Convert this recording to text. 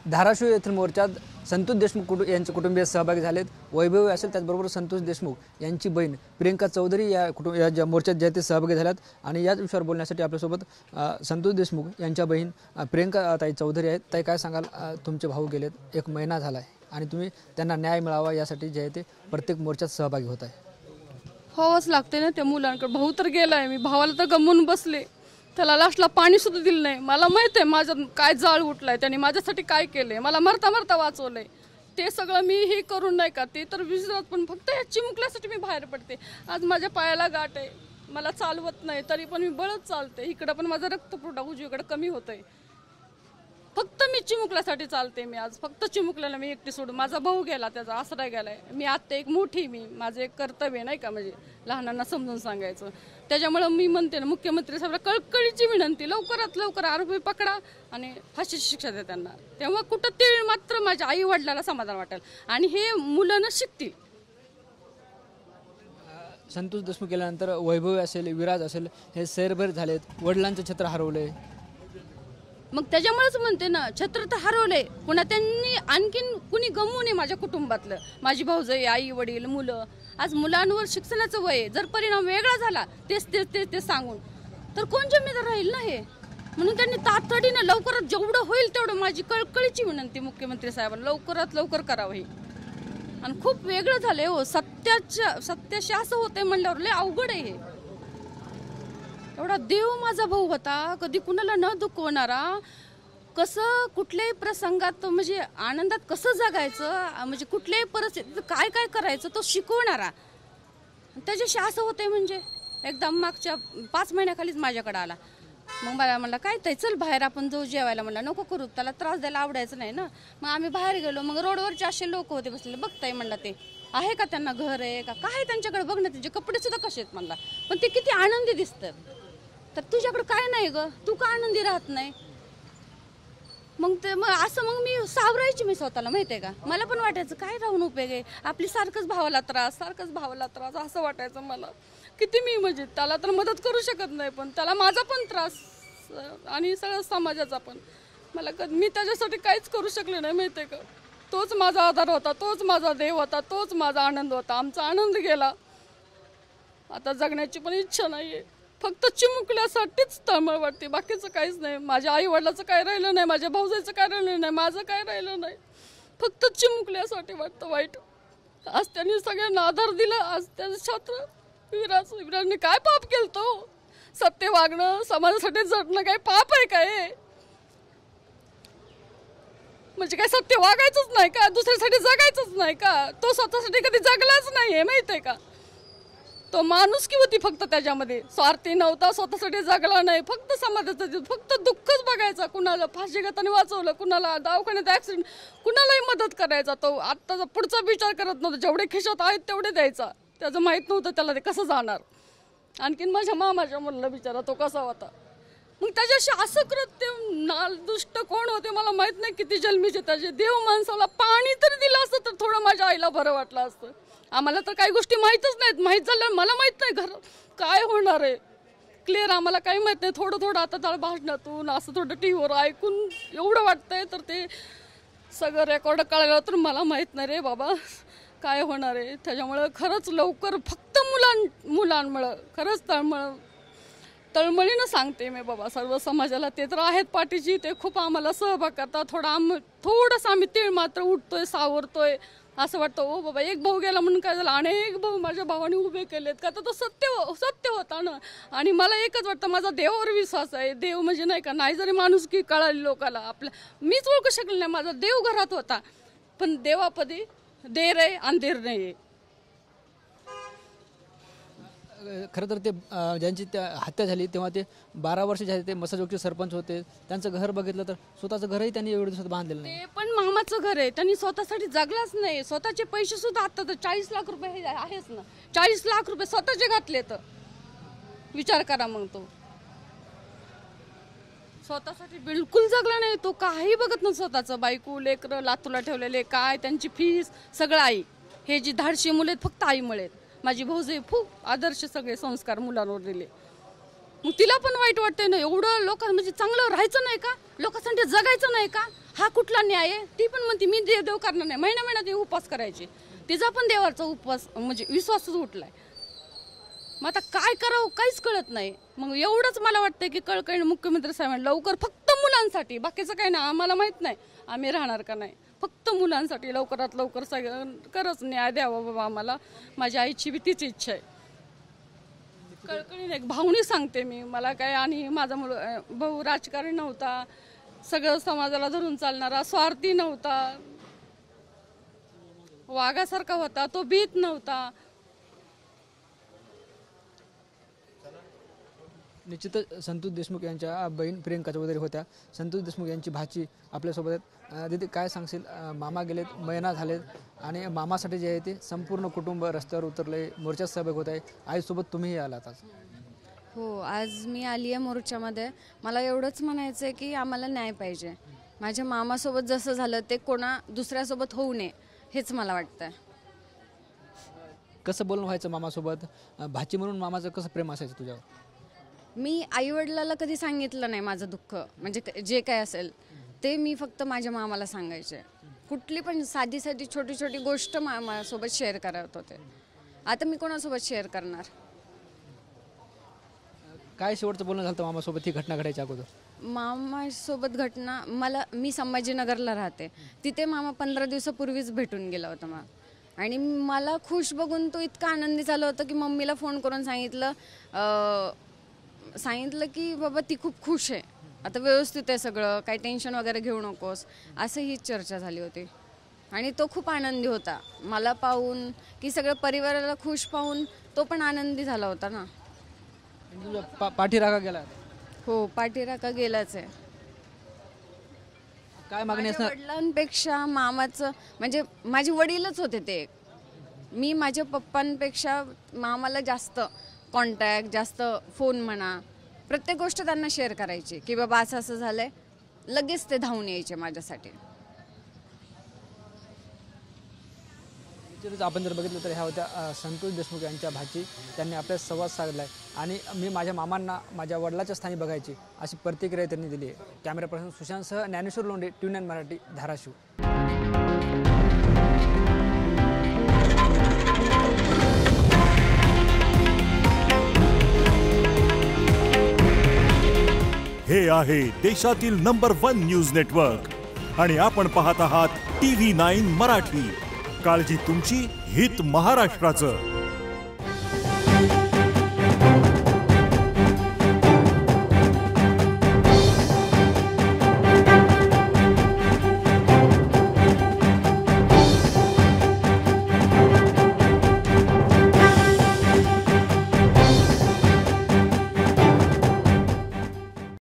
धाराशिव येथील मोर्चात संतोष देशमुख यांचे कुटुंबीय सहभागी झालेत। वैभवी असेल त्याचबरोबर संतोष देशमुख यांची बहीण प्रियंका चौधरी या मोर्चात जे ते सहभागी झाल्यात आणि याच विषयावर बोलण्यासाठी आपल्यासोबत संतोष देशमुख यांच्या बहीण प्रियंका ताई चौधरी आहेत। ताई, काय सांगाल? तुमचे भाऊ गेलेत, 1 महिना झाला आहे आणि तुम्ही त्यांना न्याय मिळावा यासाठी जे ते प्रत्येक मोर्चात सहभागी होत आहे। होच लागते ना त्या मुलांकडे। भाऊ तर गेलाय, मी भावाला तर गमवून बसले, त्याला लास्टला पाणी सुद्धा दिलं नाही। मला माहित आहे माझं काय जाळ उठलाय, त्यांनी माझ्यासाठी काय केलंय, मला मरता मरता वाचवलंय। ते सगळं मी हे करून नाही का, ते तर विसरत, पण फक्त या चिमुकल्यासाठी मी बाहेर पडते। आज माझ्या पायाला गाठ आहे, मला चालवत नाही तरी पण मी बळच चालते। इकडं पण माझा रक्तपुरवठा उजवीकडे कमी होतोय, फक्त मी चिमुकल्यासाठी चालते। मी आज फक्त चिमुकल्याला मी एकटी सोडून, माझा भाऊ गेला, त्याचा आसरा गेलाय। मी आता एक मोठी, माझं एक कर्तव्य नाही का, म्हणजे लहानांना समजून सांगायचं। त्याच्यामुळे मी म्हणते ना, मुख्यमंत्री साहेबांना कळकळीची विनंती, लवकरात लवकर आरोपी पकडा आणि फाशीची शिक्षा द्या त्यांना। तेव्हा कुठं ते मात्र माझ्या आई वडिलांना समाधान वाटेल आणि हे मुलं शिकतील। संतोष देशमुख गेल्यानंतर वैभवी असेल, विराज असेल, हे सैरभैर झालेत, वडिलांचं छत्र हरवलंय। मग त्याच्यामुळेच म्हणते ना, छत्र तर हरवले, पुन्हा त्यांनी आणखीन कुणी गमवू नये माझ्या कुटुंबातलं। माझी भाऊजाई, आई वडील, मुलं। आज मुलांवर शिक्षणाचं वय, जर परिणाम वेगळा झाला ते सांगून तर कोण जिम्मेदार राहील ना हे। म्हणून त्यांनी तातडीनं लवकरात जेवढं होईल तेवढं, माझी कळकळीची विनंती मुख्यमंत्री साहेबांना, लवकरात लवकर करावं हे। आणि खूप वेगळं झालंय हो, सत्याशी असं होतंय म्हणल्यावर लय अवघड आहे हे। एवढा देव माझा भाऊ होता, कधी कुणाला न दुखवणारा, कसं कुठल्याही प्रसंगात म्हणजे आनंदात कसं जगायचं, म्हणजे कुठल्याही परिस्थितीत काय काय करायचं तो शिकवणारा। त्याच्याशी असं होतंय म्हणजे एकदम मागच्या 5 महिन्याखालीच माझ्याकडे आला। मग मला म्हणला, काय ताई चल बाहेर आपण जाऊ जेवायला। म्हणला नको करू, त्याला त्रास द्यायला आवडायचं नाही ना। मग आम्ही बाहेर गेलो, मग रोडवरचे असे लोक होते बसलेले, बघताय म्हणला ते आहे का, त्यांना घर आहे का, काय त्यांच्याकडे बघ ना, त्यांचे कपडे सुद्धा कसे आहेत म्हणला, पण ते किती आनंदी दिसतात। तर तुझ्याकडे काय नाही ग, तू का आनंदी राहत नाही? मग असं मग मी सावरायची मी स्वतःला, माहितीये का। मला पण वाटायचं काय राहून उपयोग आहे, आपली सारखंच भावाला त्रास असं वाटायचं मला। किती मी म्हणजे त्याला तर मदत करू शकत नाही, पण त्याला माझा पण त्रास आणि सगळं समाजाचा पण। मी त्याच्यासाठी काहीच करू शकले नाही, माहितीये का। तोच माझा आधार होता, तोच माझा देव होता, तोच माझा आनंद होता। आमचा आनंद गेला, आता जगण्याची पण इच्छा नाहीये। फक्त चिमुकल्यासाठीच तळमळ वाटते, बाकीचं काहीच नाही। माझ्या आई वडिलाचं काय राहिलं नाही, माझ्या भाऊजाईचं काय राहिलं नाही, माझं काय राहिलं नाही, फक्त चिमुकल्यासाठी वाटतं वाईट। आज त्यांनी सगळ्यांना आधार दिला, आज त्याचं छत्र विराजने काय पाप केलं तो? सत्य वागणं, समाजासाठी झटणं काय पाप आहे काय? म्हणजे काय सत्य वागायचंच नाही का, दुसऱ्यासाठी जगायचंच नाही का? तो स्वतःसाठी कधी जगलाच नाहीये, माहितीये का। तो माणुसकी होती फक्त त्याच्यामध्ये, स्वार्थी नव्हता, स्वतःसाठी जगला नाही, फक्त समाजाचं, फक्त दुःखच बघायचा। कुणाला फाशी घेताना वाचवलं, कुणाला दवाखान्यात ऍक्सिडेंट, कुणालाही मदत करायचा तो। आत्ताचा पुढचा विचार करत नव्हता, जेवढे खिशात आहेत तेवढे द्यायचा। त्याचं माहित नव्हतं त्याला ते कसं जाणार। आणखीन माझ्या मामाच्या मुलाला बिचारा तो कसा होता। मग त्याच्याशी असं कृत्य दुष्ट कोण होते मला माहित नाही, किती जन्मीचे त्याचे। देव माणसाला पाणी तरी दिलं असतं तर थोडं माझ्या आईला बरं वाटलं असतं। आम्हाला तर काही गोष्टी माहीतच नाहीत, माहीत झालं मला माहित नाही घर काय होणार आहे क्लिअर, आम्हाला काही माहित नाही। थोडं आता त्याला भाषणातून असं थोडं टीव्हीवर ऐकून एवढं वाटतंय, तर ते सगळं रेकॉर्ड कळलं तर मला माहित नाही रे बाबा काय होणार आहे। त्याच्यामुळं खरंच लवकर फक्त मुलांमुळं खरंच तळमळीनं सांगते मी बाबा सर्व समाजाला, ते तर आहेत पाठीची, ते खूप आम्हाला सहभाग करतात। थोडंसं आम्ही तीळ मात्र उठतोय, सावरतोय, असं वाटतं ओ बाबा एक भाऊ गेला म्हणून काय झालं, अनेक भाऊ माझ्या भावाने उभे केलेत का, तर तो सत्य होता ना। आणि मला एकच वाटतं, माझा देवावर विश्वास आहे। देव म्हणजे नाही का, नाही जरी माणुसकी कळाली लोकाला, मीच ओळखू शकले नाही, माझा देव घरात होता, पण देवापदी देर आहे अंधेर नाही। खरं तर ते ज्यांची हत्या झाली तेव्हा ते 12 वर्ष झाले, ते मसाजोगचे सरपंच होते। त्यांचं घर बघितलं तर स्वतःचं घरही त्यांनी एवढ्या दिवसात बांधलेलं नाही। ते पण मामाचं घर आहे, त्यांनी स्वतःसाठी जगलाच नाही। स्वतःचे पैसे सुद्धा आता तर 40 लाख रुपये आहेच ना, 40 लाख रुपये स्वतःचे घातले, तर विचार करा मग। तो स्वतःसाठी बिलकुल जगला नाही, तो काही बघत नाही स्वतःचं। बायको लेकरं लातूरला ठेवलेले, काय त्यांची फीस सगळं आई। हे जी धाडशी मुले आहेत फक्त आईमुळे। माझी भाऊजाई खूप आदर्श सगळे संस्कार मुलांवर दिले। मग तिला पण वाईट वाटतंय ना, एवढं लोक म्हणजे चांगलं राहायचं नाही का, लोकांसाठी जगायचं नाही का? हा कुठला न्याय आहे? ती पण म्हणते मी देव करणार नाही, महिना महिना ते उपवास करायचे, तिचा पण देवाचा उपवास म्हणजे विश्वासच उठलाय. मग आता काय करावं काहीच कळत नाही. मग एवढंच मला वाटतं की कळकळीने मुख्यमंत्री साहेबांनी लवकर फक्त मुलांसाठी, बाकीचं काही नाही आम्हाला माहित नाही आम्ही राहणार का नाही, फक्त मुलांसाठी लवकरात लवकर खरंच न्याय द्यावा बाबा आम्हाला. माझ्या आईची बी तीच इच्छा आहे. कळकळीने एक भावनी सांगते मी, मला काय, आणि माझा भाऊ राजकारणी नव्हता, सगळं समाजाला धरून चालणारा, स्वार्थी नव्हता, वाघासारखा होता, तो भीत नव्हता. निश्चितच संतोष देशमुख यांच्या बहीण प्रियंका चौधरी होत्या. संतोष देशमुख यांची भाची आपल्यासोबत आहेत. दीदी काय सांगशील, मामा गेलेत, महिना झालेत आणि मामासाठी जे आहे ते संपूर्ण कुटुंब रस्त्यावर उतरले, मोर्चात सहभाग होत आहे. आईसोबत तुम्हीही आलात आज. हो, आज मी आली आहे मोर्चामध्ये. मला एवढंच म्हणायचं आहे की आम्हाला न्याय पाहिजे. माझ्या मामासोबत जसं झालं ते कोणा दुसऱ्यासोबत होऊ नये हेच मला वाटतं. कसं बोलणं व्हायचं मामासोबत? भाची म्हणून मामाचं कसं प्रेम असायचं तुझ्यावर? मी आईवडिलाला कधी सांगितलं नाही माझं दुःख, म्हणजे जे काय असेल ते मी फक्त माझ्या मामाला सांगायचे. कुठली पण साधी साधी छोटी छोटी गोष्ट मामासोबत शेअर करत होते. आता मी कोणासोबत शेअर करणार? काय शेवटचं बोलणं झालं मामासोबत ही घटना घडायच्या अगोदर? मामासोबत घटना, मी संभाजीनगरला राहते, तिथे मामा 15 दिवसापूर्वीच भेटून गेला होता मला. आणि मला खुश बघून तो इतका आनंदी झाला होता की मम्मीला फोन करून सांगितलं की बाबा ती खूप खुश आहे, आता व्यवस्थित आहे सगळं, काही टेन्शन वगैरे घेऊ नकोस, असं ही चर्चा झाली होती. आणि तो खूप आनंदी होता मला पाहून, की सगळं परिवाराला खुश पाहून तो पण आनंदी झाला होता ना. तुझा पाठीराखा गेला? हो, पाठीराखा गेलाच आहे. काय मागणी असणार? वडिलांपेक्षा मामाचं, म्हणजे माझे वडीलच होते ते. मी माझ्या पप्पांपेक्षा मामाला जास्त कॉन्टॅक्ट, जास्त फोन म्हणा, प्रत्येक गोष्ट त्यांना शेअर करायची की बाबा असं असं झालंय, लगेच ते धावून यायचे माझ्यासाठी. आपण जर बघितलं तर ह्या होत्या संतोष देशमुख यांच्या भाची. त्यांनी आपल्या संवाद साधलाय आणि मी माझ्या मामांना माझ्या वडिलाच्या स्थानी बघायची अशी प्रतिक्रिया त्यांनी दिली आहे. कॅमेरा पर्सन सुशांतसह ज्ञानेश्वर लोंढे, TVN मराठी, धाराशिव. हे आहे देशातील नंबर 1 न्यूज नेटवर्क आणि आपण पाहत आहात TV9 मराठी. काळजी तुमची, हित महाराष्ट्राचं.